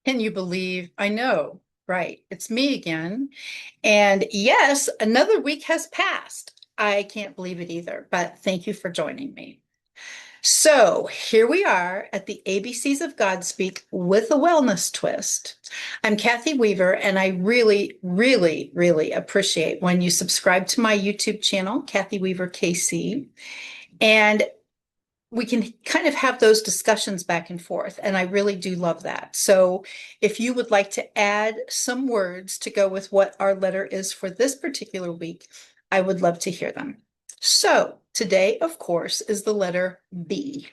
Can you believe? I know, right? It's me again. And yes, another week has passed. I can't believe it either, but thank you for joining me. So here we are at the ABCs of Godspeak with a wellness twist. I'm Cathy Weaver, and I really, really, really appreciate when you subscribe to my YouTube channel, Cathy Weaver KC. And we can kind of have those discussions back and forth. And I really do love that. So if you would like to add some words to go with what our letter is for this particular week, I would love to hear them. So today, of course, is the letter B.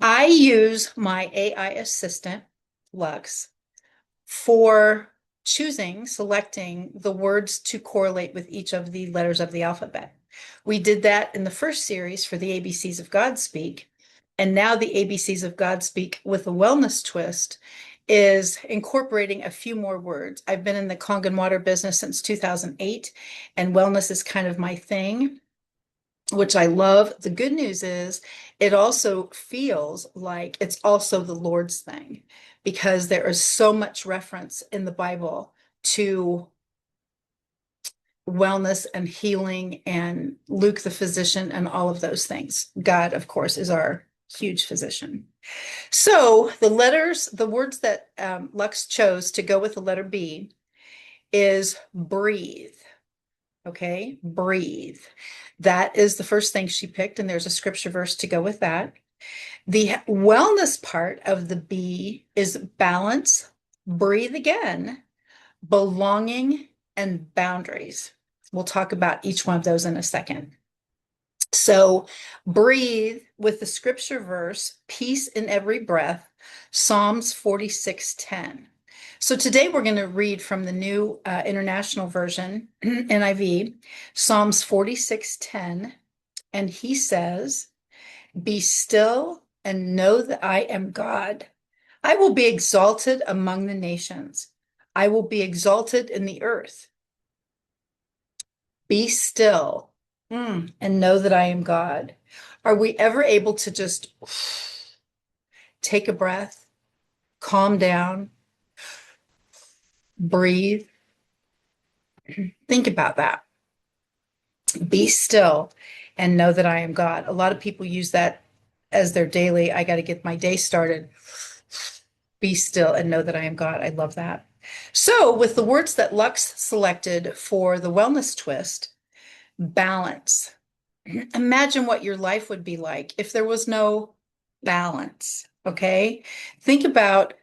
I use my AI assistant, Lux, for selecting the words to correlate with each of the letters of the alphabet. We did that in the first series for the ABCs of Godspeak, and now the ABCs of Godspeak with a wellness twist is incorporating a few more words. I've been in the Kangen water business since 2008, and wellness is kind of my thing, which I love. The good news is it also feels like it's also the Lord's thing because there is so much reference in the Bible to wellness and healing and Luke the physician and all of those things. God, of course, is our huge physician. So the words that Lux chose to go with the letter B is breathe. Okay, breathe. That is the first thing she picked, and there's a scripture verse to go with that. The wellness part of the B is balance, breathe again, belonging, and boundaries. We'll talk about each one of those in a second. So, breathe with the scripture verse, peace in every breath, Psalms 46:10. So today we're going to read from the New International Version, NIV, Psalms 46:10, and he says, "Be still and know that I am God. I will be exalted among the nations. I will be exalted in the earth. Be still, and know that I am God." Are we ever able to just take a breath, calm down, breathe? Think about that. Be still and know that I am God. A lot of people use that as their daily, I got to get my day started. Be still and know that I am God. I love that. So, with the words that Lux selected for the wellness twist, balance. Imagine what your life would be like if there was no balance. Okay. Think about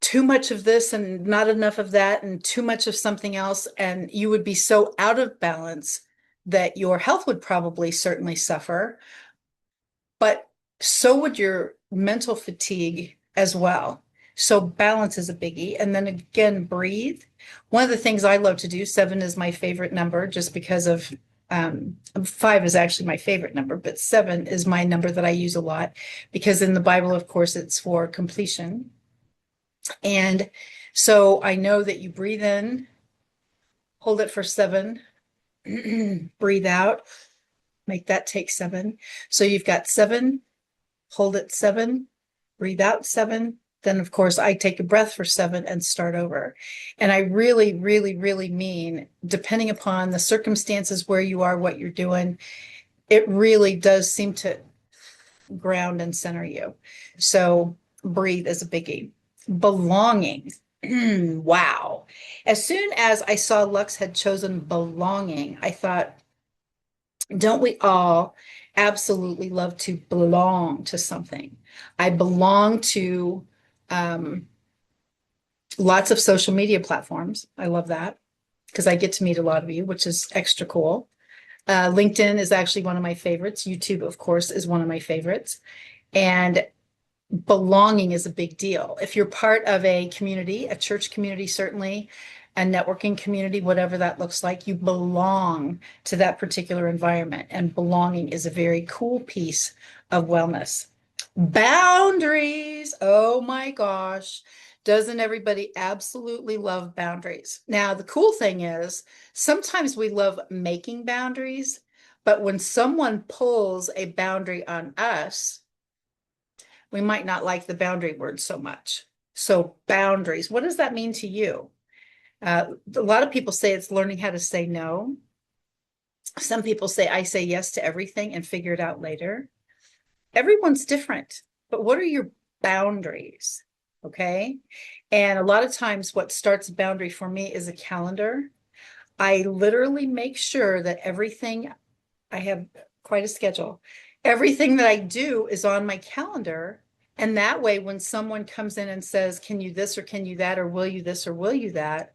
too much of this and not enough of that, and too much of something else. And you would be so out of balance that your health would probably certainly suffer, but so would your mental fatigue as well. So balance is a biggie. And then again, breathe. One of the things I love to do, 7 is my favorite number just because of 5 is actually my favorite number, but 7 is my number that I use a lot because in the Bible, of course, it's for completion. And so I know that you breathe in, hold it for 7, breathe out, make that take 7. So you've got 7, hold it 7, breathe out 7. Then, of course, I take a breath for 7 and start over. And I really, really, really mean, depending upon the circumstances where you are, what you're doing, it really does seem to ground and center you. So breathe is a biggie. Belonging. Wow. As soon as I saw Lux had chosen belonging, I thought, don't we all absolutely love to belong to something? I belong to lots of social media platforms. I love that because I get to meet a lot of you, which is extra cool. LinkedIn is actually one of my favorites. YouTube, of course, is one of my favorites. And belonging is a big deal. If you're part of a community, a church community, certainly, a networking community, whatever that looks like, you belong to that particular environment. And belonging is a very cool piece of wellness. Boundaries. Oh my gosh. Doesn't everybody absolutely love boundaries? Now, the cool thing is sometimes we love making boundaries, but when someone pulls a boundary on us, we might not like the boundary word so much. So boundaries, what does that mean to you? A lot of people say it's learning how to say no. Some people say, I say yes to everything and figure it out later. Everyone's different, but what are your boundaries? Okay. And a lot of times, what starts a boundary for me is a calendar. I literally make sure that everything, I have quite a schedule. Everything that I do is on my calendar. And that way, when someone comes in and says, can you this or can you that, or will you this or will you that?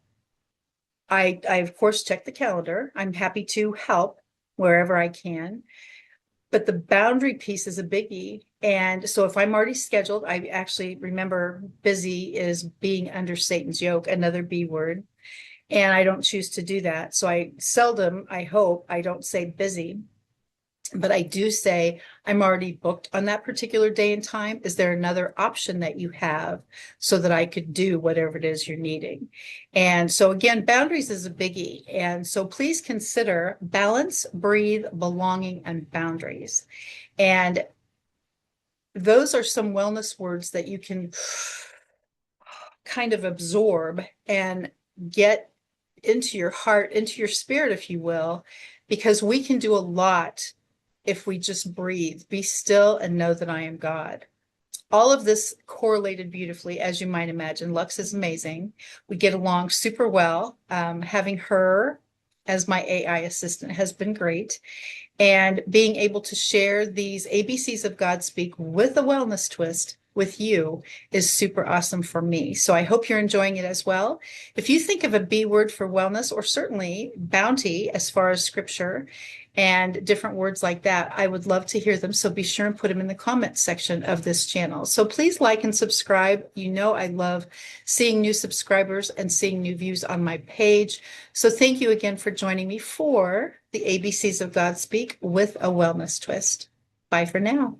I of course check the calendar. I'm happy to help wherever I can. But the boundary piece is a biggie. And so if I'm already scheduled, I actually remember busy is being under Satan's yoke, another B word. And I don't choose to do that. So I seldom, I hope, I don't say busy, but I do say I'm already booked on that particular day and time. Is there another option that you have so that I could do whatever it is you're needing? And so again, boundaries is a biggie. And so please consider balance, breathe, belonging, and boundaries. And those are some wellness words that you can kind of absorb and get into your heart, into your spirit, if you will, because we can do a lot if we just breathe, be still, and know that I am God. All of this correlated beautifully, as you might imagine. Lux is amazing. We get along super well. Having her as my AI assistant has been great. And being able to share these ABCs of GodSpeak with a wellness twist with you is super awesome for me. So I hope you're enjoying it as well. If you think of a B word for wellness, or certainly bounty as far as scripture and different words like that, I would love to hear them. So be sure and put them in the comments section of this channel. So please like and subscribe. You know I love seeing new subscribers and seeing new views on my page. So thank you again for joining me for the ABCs of GodSpeak with a wellness twist. Bye for now.